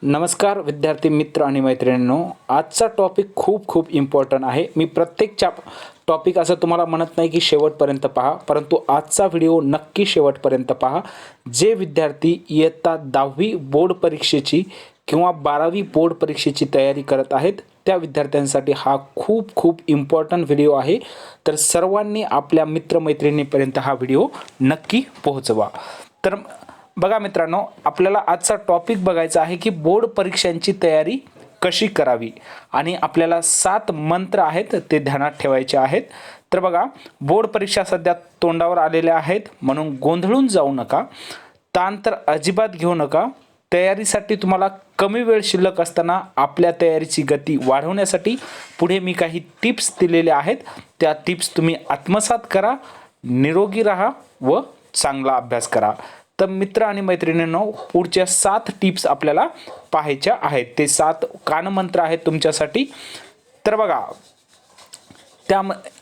नमस्कार विद्यार्थी मित्र आणि मैत्रिणींनो, आजचा टॉपिक खूप इम्पॉर्टंट आहे। मी प्रत्येक टॉपिक असं तुम्हाला म्हणत नाही की शेवटपर्यंत पहा, परंतु आजचा व्हिडिओ नक्की शेवटपर्यंत पहा। जे विद्यार्थी इयत्ता 10वी बोर्ड परीक्षेची किंवा 12वी बोर्ड परीक्षेची तयारी करत आहेत त्या विद्यार्थ्यांसाठी हा खूप इम्पॉर्टंट व्हिडिओ आहे। तर सर्वांनी आपल्या मित्रमैत्रिणींपर्यंत हा व्हिडिओ नक्की पोहोचवा। तर बघा मित्रांनो, आपल्याला आजचा टॉपिक बघायचा आहे की बोर्ड परीक्षांची तयारी कशी करावी आणि आपल्याला 7 मंत्र आहेत ते ध्यानात ठेवायचे आहेत। तर बघा, बोर्ड परीक्षा सध्या तोंडावर आलेल्या आहेत, म्हणून गोंधळून जाऊ नका, ताण तर अजिबात घेऊ नका। तयारीसाठी तुम्हाला कमी वेळ शिल्लक असताना आपल्या तयारीची गती वाढवण्यासाठी पुढे मी काही टिप्स दिलेले आहेत, त्या टिप्स तुम्ही आत्मसात करा, निरोगी राहा व चांगला अभ्यास करा। तर मित्र आणि मैत्रिणींनो, पुढच्या 7 टिप्स आपल्याला पाहायच्या आहेत। ते 7 कानमंत्र आहेत तुमच्यासाठी। तर बघा,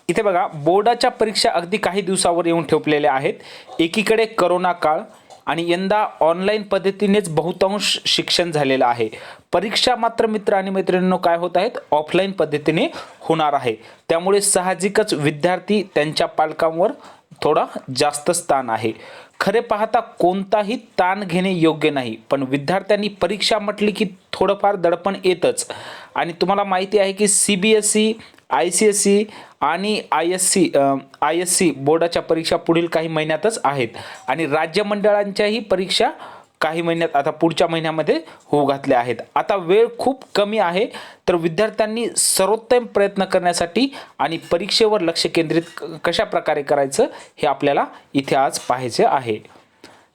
इथे बघा, बोर्डाच्या परीक्षा अगदी काही दिवसावर येऊन ठेपलेल्या आहेत। एकीकडे करोना काळ आणि यंदा ऑनलाईन पद्धतीनेच बहुतांश शिक्षण झालेलं आहे। परीक्षा मात्र मित्र आणि मैत्रिणींनो काय होत आहेत, ऑफलाईन पद्धतीने होणार आहे। त्यामुळे साहजिकच विद्यार्थी त्यांच्या पालकांवर थोडा जास्त ताण आहे। खरे पाहता कोणताही ताण घेणे योग्य नाही, पण विद्यार्थ्यांनी परीक्षा म्हटली की थोडंफार दडपण येतच। आणि तुम्हाला माहिती आहे की CBSE, ICSE आणि ISC बोर्डाच्या परीक्षा पुढील काही महिन्यातच आहेत आणि राज्य मंडळांच्याही परीक्षा काही महिन्यात, आता पुढच्या महिन्यामध्ये होऊ घातल्या आहेत। आता वेळ खूप कमी आहे, तर विद्यार्थ्यांनी सर्वोत्तम प्रयत्न करण्यासाठी आणि परीक्षेवर लक्ष केंद्रित कशा प्रकारे करायचं हे आपल्याला इथे आज पाहायचे आहे।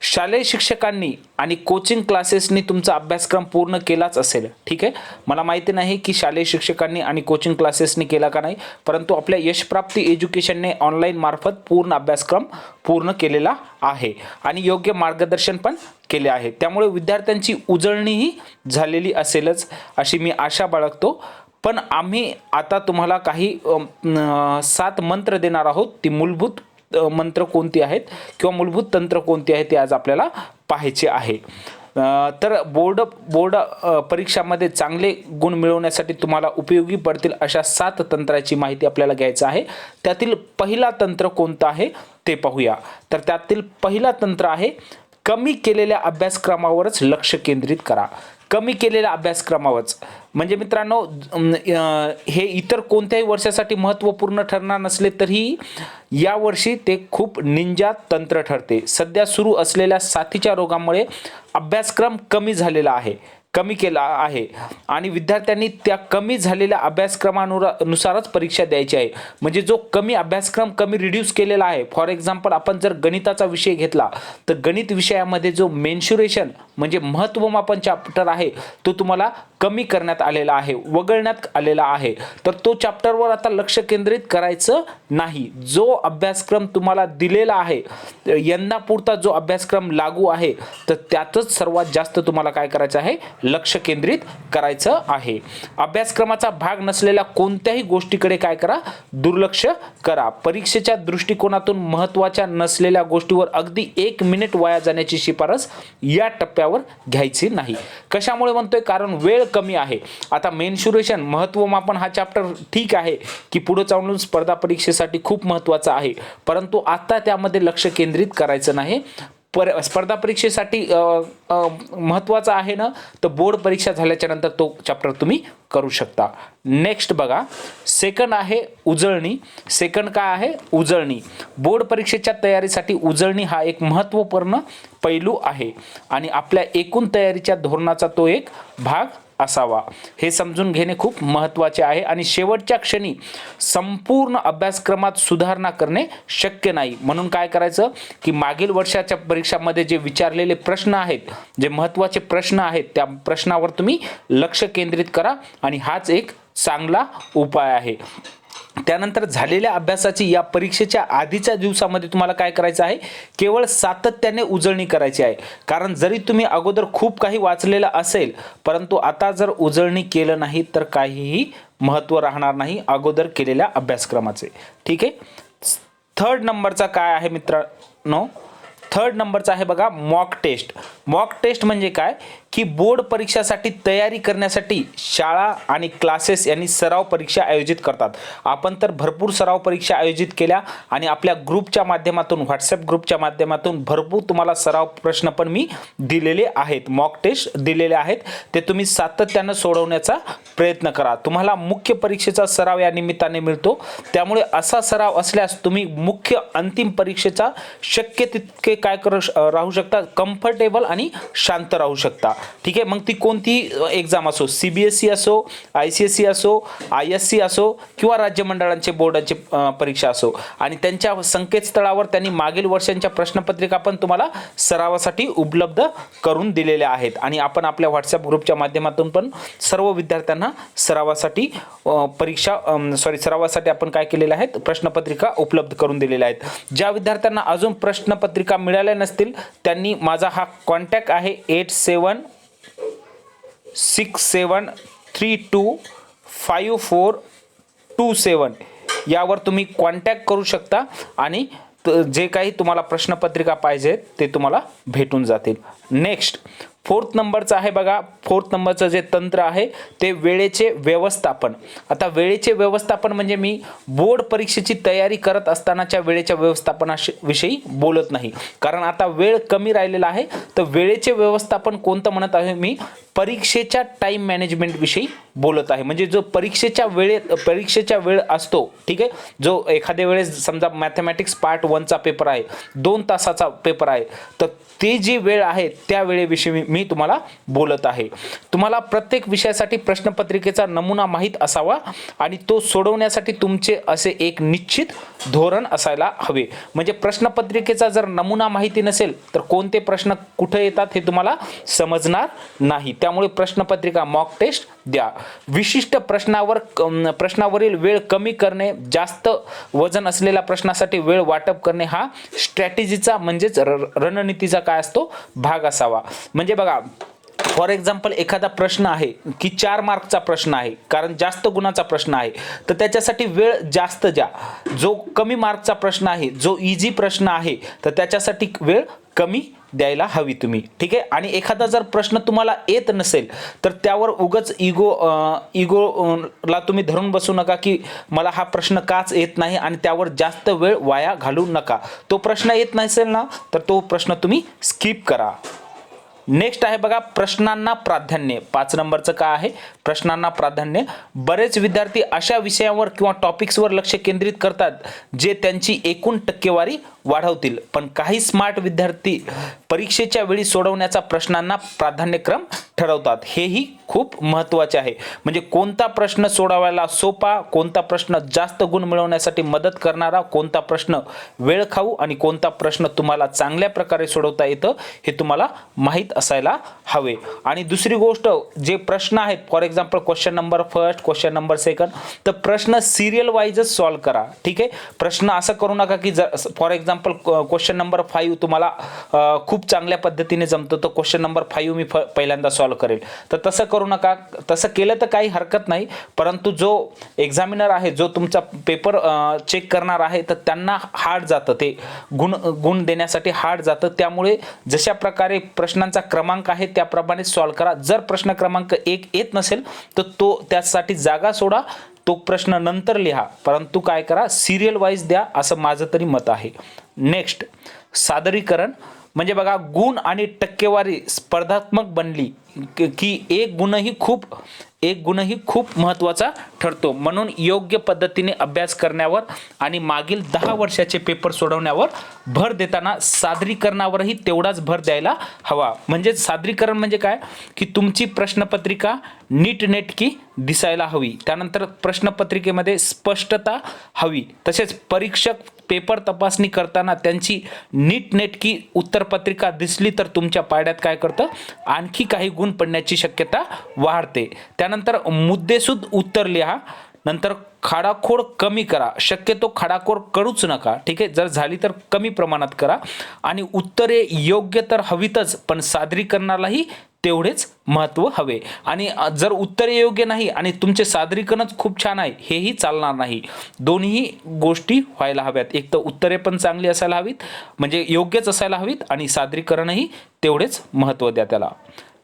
शालेय शिक्षकांनी आणि कोचिंग क्लासेसनी तुमचा अभ्यासक्रम पूर्ण केलाच असेल, ठीक आहे। मला माहिती नाही की शालेय शिक्षकांनी आणि कोचिंग क्लासेसनी केला का नाही, परंतु आपल्या यशप्राप्ती एज्युकेशनने ऑनलाईन मार्फत पूर्ण अभ्यासक्रम पूर्ण केलेला आहे आणि योग्य मार्गदर्शन पण केले आहे। त्यामुळे विद्यार्थ्यांची उजळणीही झालेली असेलच अशी मी आशा बाळगतो। पण आम्ही आता तुम्हाला काही 7 मंत्र देणार आहोत। ती मूलभूत मंत्र कोणती आहेत किंवा मूलभूत तंत्र कोणती आहेत ते आज आपल्याला पाहायचे आहे। तर बोर्ड परीक्षामध्ये चांगले गुण मिळवण्यासाठी तुम्हाला उपयोगी पडतील अशा 7 तंत्राची माहिती आपल्याला घ्यायची आहे। त्यातील पहिला तंत्र कोणता आहे ते पाहूया। तर त्यातील पहिला तंत्र आहे, कमी केलेल्या अभ्यासक्रमावरच लक्ष केंद्रित करा। कमी केलेल्या अभ्यासक्रमावरच म्हणजे मित्रांनो, हे इतर कोणत्याही वर्षासाठी महत्त्वपूर्ण ठरणार नसले तरी या वर्षी ते खूप निंजा तंत्र ठरते। सध्या सुरू असलेल्या साथीच्या रोगामुळे अभ्यासक्रम कमी केला आहे आणि विद्यार्थ्यांनी त्या कमी झालेल्या अभ्यासक्रमानुसारच परीक्षा द्यायची आहे। म्हणजे जो कमी अभ्यासक्रम रिड्यूस केलेला आहे, फॉर एक्झाम्पल आपण जर गणिताचा विषय घेतला तर गणित विषयामध्ये जो मेन्शुरेशन म्हणजे महत्त्वमापन चॅप्टर आहे तो तुम्हाला कमी करण्यात आलेला आहे, वगळण्यात आलेला आहे। तर तो चॅप्टरवर आता लक्ष केंद्रित करायचं नाही। जो अभ्यासक्रम तुम्हाला दिलेला आहे, यंदा पुरता जो अभ्यासक्रम लागू आहे, तर त्यातच सर्वात जास्त तुम्हाला काय करायचं आहे, लक्ष केंद्रित करायचं आहे। अभ्यासक्रमाचा भाग नसलेल्या कोणत्याही गोष्टीकडे काय करा, दुर्लक्ष करा। परीक्षेच्या दृष्टिकोनातून महत्त्वाच्या नसलेल्या गोष्टीवर अगदी 1 मिनिट वाया जाण्याची शिफारस या टप्प्यावर घ्यायची नाही। कशामुळे म्हणतोय, कारण वेळ कमी आहे। आता मेन्शुरेशन महत्त्वमापन हा चॅप्टर ठीक आहे की पुढे चालून स्पर्धा परीक्षेसाठी खूप महत्त्वाचा आहे, परंतु आता त्यामध्ये लक्ष केंद्रित करायचं नाही। स्पर्धा परीक्षेसाठी महत्त्वाचा आहे ना, तर बोर्ड परीक्षा झाल्याच्या नंतर तो चॅप्टर तुम्ही करू शकता। नेक्स्ट बघा, सेकंड आहे उजळणी। सेकंड काय आहे, उजळणी। बोर्ड परीक्षेच्या तयारीसाठी उजळणी हा एक महत्त्वपूर्ण पैलू आहे आणि आपल्या एकूण तयारीच्या धोरणाचा तो एक भाग असावा, हे समजून घेणे खूप महत्त्वाचे आहे। आणि शेवटच्या क्षणी संपूर्ण अभ्यासक्रमात सुधारणा करणे शक्य नाही, म्हणून काय करायचं की मागील वर्षाच्या परीक्षामध्ये जे विचारलेले प्रश्न आहेत, जे महत्त्वाचे प्रश्न आहेत, त्या प्रश्नावर तुम्ही लक्ष केंद्रित करा आणि हाच एक चांगला उपाय आहे। त्यानंतर झालेल्या अभ्यासाची या परीक्षेच्या आधीच्या दिवसामध्ये तुम्हाला काय करायचं आहे, केवळ सातत्याने उजळणी करायची आहे। कारण जरी तुम्ही अगोदर खूप काही वाचलेलं असेल, परंतु आता जर उजळणी केलं नाही तर काहीही महत्त्व राहणार नाही अगोदर केलेल्या अभ्यासक्रमाचे, ठीक आहे। थर्ड नंबरचा काय आहे मित्रांनो, थर्ड नंबरचा आहे बघा मॉक टेस्ट। मॉक टेस्ट म्हणजे काय की बोर्ड परीक्षासाठी तयारी करण्यासाठी शाळा आणि क्लासेस यांनी सराव परीक्षा आयोजित करतात. आपण तर भरपूर सराव परीक्षा आयोजित केल्या आणि आपल्या ग्रुपच्या माध्यमातून, व्हॉट्सअप ग्रुपच्या माध्यमातून भरपूर तुम्हाला सराव प्रश्न पण मी दिलेले आहेत, मॉक टेस्ट दिलेले आहेत. ते तुम्ही सातत्यानं सोडवण्याचा प्रयत्न करा. तुम्हाला मुख्य परीक्षेचा सराव या निमित्ताने मिळतो. त्यामुळे असा सराव असल्यास तुम्ही मुख्य अंतिम परीक्षेचा शक्य तितके काय राहू शकता, कम्फर्टेबल आणि शांत राहू शकता. ठीक आहे. मग ती कोणती एक्झाम असो, CBSE असो, ICSE असो, ISC असो किंवा राज्य मंडळांचे बोर्डाची परीक्षा असो. आणि त्यांच्या संकेतस्थळावर त्यांनी मागील वर्षांच्या प्रश्नपत्रिका पण तुम्हाला सरावासाठी उपलब्ध करून दिलेल्या आहेत. आणि आपण आपल्या व्हॉट्सअप ग्रुपच्या माध्यमातून पण सर्व विद्यार्थ्यांना सरावासाठी सरावासाठी आपण काय केलेले आहेत, प्रश्नपत्रिका उपलब्ध करून दिलेल्या आहेत. ज्या विद्यार्थ्यांना अजून प्रश्नपत्रिका मिळाल्या नसतील त्यांनी माझा हा कॉन्टॅक्ट आहे 8767325427 यावर तुम्ही कॉन्टॅक्ट करू शकता आणि जे काही तुम्हाला प्रश्नपत्रिका पाहिजे ते तुम्हाला भेटून जातील. नेक्स्ट 4th नंबरचं आहे बघा. 4th नंबरचं जे तंत्र आहे ते वेळेचे व्यवस्थापन. आता वेळेचे व्यवस्थापन म्हणजे मी बोर्ड परीक्षेची तयारी करत असतानाच्या वेळेच्या व्यवस्थापनाविषयी बोलत नाही, कारण आता वेळ कमी राहिलेला आहे. तर वेळेचे व्यवस्थापन कोणतं म्हणत आहे मी, परीक्षेच्या टाइम मॅनेजमेंट विषयी बोलत आहे. म्हणजे जो परीक्षेच्या वेळ असतो, ठीक आहे, जो एखाद्या वेळेस समजा मॅथमॅटिक्स पार्ट 1चा पेपर आहे, 2 तासाचा पेपर आहे, तर ते जी वेळ आहे त्या वेळेविषयी मी तुम्हाला बोलत आहे. तुम्हाला प्रत्येक विषयासाठी प्रश्नपत्रिकेचा नमुना माहीत असावा आणि तो सोडवण्यासाठी तुमचे असे एक निश्चित धोरण असायला हवे. म्हणजे प्रश्नपत्रिकेचा जर नमुना माहिती नसेल तर कोणते प्रश्न कुठे येतात हे तुम्हाला समजणार नाही. त्यामुळे प्रश्नपत्रिका मॉक टेस्ट द्या. विशिष्ट प्रश्नावरील वेळ कमी करणे, जास्त वजन असलेल्या प्रश्नासाठी वेळ वाटप करणे हा स्ट्रॅटेजीचा म्हणजेच रणनीतीचा काय असतो भाग असावा. म्हणजे बघा, फॉर एक्झाम्पल एखादा प्रश्न आहे की 4 मार्कचा प्रश्न आहे, कारण जास्त गुणाचा प्रश्न आहे, तर त्याच्यासाठी वेळ जास्त द्या. जो कमी मार्कचा प्रश्न आहे, जो इझी प्रश्न आहे, तर त्याच्यासाठी वेळ कमी द्यायला हवी तुम्ही. ठीक आहे. आणि एखादा जर प्रश्न तुम्हाला येत नसेल तर त्यावर उगाच इगोला तुम्ही धरून बसू नका की मला हा प्रश्न काच येत नाही आणि त्यावर जास्त वेळ वाया घालू नका. तो प्रश्न येत नसेल ना तर तो प्रश्न तुम्ही स्किप करा. नेक्स्ट आहे बघा, प्रश्नांना प्राधान्य. 5 नंबरचं काय आहे, प्रश्नांना प्राधान्य. बरेच विद्यार्थी अशा विषयावर किंवा टॉपिक्सवर लक्ष केंद्रित करतात जे त्यांची एकूण टक्केवारी वाढवतील, पण काही स्मार्ट विद्यार्थी परीक्षेच्या वेळी सोडवण्याचा प्रश्नांना प्राधान्यक्रम ठरवतात. हेही खूप महत्त्वाचे आहे. म्हणजे कोणता प्रश्न सोडवायला सोपा, कोणता प्रश्न जास्त गुण मिळवण्यासाठी मदत करणारा, कोणता प्रश्न वेळ खाऊ आणि कोणता प्रश्न तुम्हाला चांगल्या प्रकारे सोडवता येतं हे तुम्हाला माहीत असायला हवे. आणि दुसरी गोष्ट, जे प्रश्न आहेत, for example question number first, question number second, तर प्रश्न सिरियल वाईजच सॉल्व करा. ठीक आहे. प्रश्न असं करू नका की फॉर एक्झाम्पल क्वेश्चन नंबर 5 तुम्हाला खूप चांगल्या पद्धतीने जमतं, तर क्वेश्चन नंबर 5 मी पहिल्यांदा सॉल्व करेल, तर तसं करू नका. तसं केलं तर काही हरकत नाही, परंतु जो एक्झामिनर आहे, जो तुमचा पेपर चेक करणार आहे, तर त्यांना हार्ड जातं, ते गुण देण्यासाठी हार्ड जातं. त्यामुळे जशा प्रकारे प्रश्नांचा क्रमांक आहे त्याप्रमाणे सॉल्व करा. जर प्रश्न क्रमांक 1 येत नसेल तर त्यासाठी जागा सोडा, तो प्रश्न नंतर लिहा, परंतु काय करा, सिरियल वाईज द्या, असं माझं तरी मत आहे. नेक्स्ट सादरीकरण. म्हणजे बघा, गुण आणि टक्केवारी स्पर्धात्मक बनली की एक गुणही खूप महत्त्वाचा ठरतो. म्हणून योग्य पद्धतीने अभ्यास करण्यावर आणि मागील 10 वर्षाचे पेपर सोडवण्यावर भर देताना सादरीकरणावरही तेवढाच भर द्यायला हवा. म्हणजे सादरीकरण म्हणजे काय की तुमची प्रश्नपत्रिका नीटनेटकी दिसायला हवी, त्यानंतर प्रश्नपत्रिकेमध्ये स्पष्टता हवी, तसेच परीक्षक पेपर तपासणी करताना त्यांची नीटनेटकी उत्तरपत्रिका दिसली तर तुमच्या पाड्यात काय करतं, आणखी काही गुण पडण्याची शक्यता वाढते. त्यानंतर मुद्देसूद उत्तर लिहा. नंतर खाडाखोड कमी करा, शक्यतो खाडाखोड करूच नका. ठीक आहे. जर झाली तर कमी प्रमाणात करा. आणि उत्तरे योग्य तर हवीतच, पण सादरीकरणालाही तेवढेच महत्त्व हवे. आणि जर उत्तरे योग्य नाही आणि तुमचे सादरीकरणच खूप छान आहे, हेही चालणार नाही. दोन्ही गोष्टी व्हायला हव्यात. एक तर उत्तरे पण चांगली असायला हवीत, म्हणजे योग्यच असायला हवीत, आणि सादरीकरणही तेवढेच महत्त्व द्या त्याला.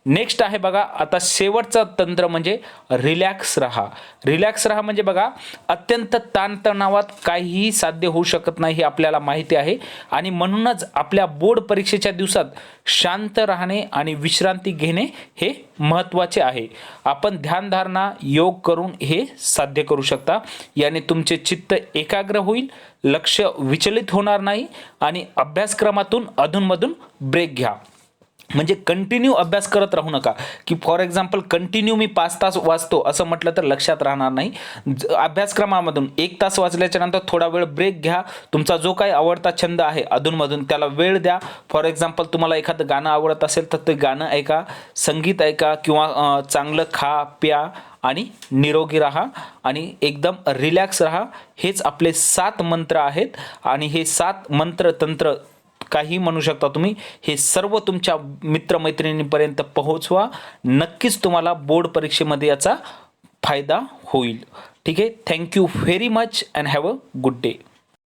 नेक्स्ट आहे बघा, आता शेवटचं तंत्र म्हणजे रिलॅक्स राहा. रिलॅक्स राहा म्हणजे बघा, अत्यंत ताणतणावात काहीही साध्य होऊ शकत नाही हे आपल्याला माहिती आहे, आणि म्हणूनच आपल्या बोर्ड परीक्षेच्या दिवसात शांत राहणे आणि विश्रांती घेणे हे महत्त्वाचे आहे. आपण ध्यानधारणा, योग करून हे साध्य करू शकता. याने तुमचे चित्त एकाग्र होईल, लक्ष विचलित होणार नाही, आणि अभ्यासक्रमातून अधूनमधून ब्रेक घ्या. म्हणजे कंटिन्यू अभ्यास करत राहू नका, की फॉर एक्झाम्पल कंटिन्यू मी 5 तास वाचतो असं म्हटलं तर लक्षात राहणार नाही. अभ्यासक्रमामधून 1 तास वाचल्याच्या नंतर थोडा वेळ ब्रेक घ्या. तुमचा जो काही आवडता छंद आहे अधूनमधून त्याला वेळ द्या. फॉर एक्झाम्पल तुम्हाला एखादं गाणं आवडत असेल तर ते गाणं ऐका, संगीत ऐका, किंवा चांगलं खा प्या आणि निरोगी राहा आणि एकदम रिलॅक्स राहा. हेच आपले 7 मंत्र आहेत, आणि हे 7 मंत्र तंत्र काही म्हणू शकता तुम्ही, हे सर्व तुमच्या मित्रमैत्रिणींपर्यंत पोहोचवा. नक्कीच तुम्हाला बोर्ड परीक्षेमध्ये याचा फायदा होईल. ठीक आहे. Thank you very much and have a good day.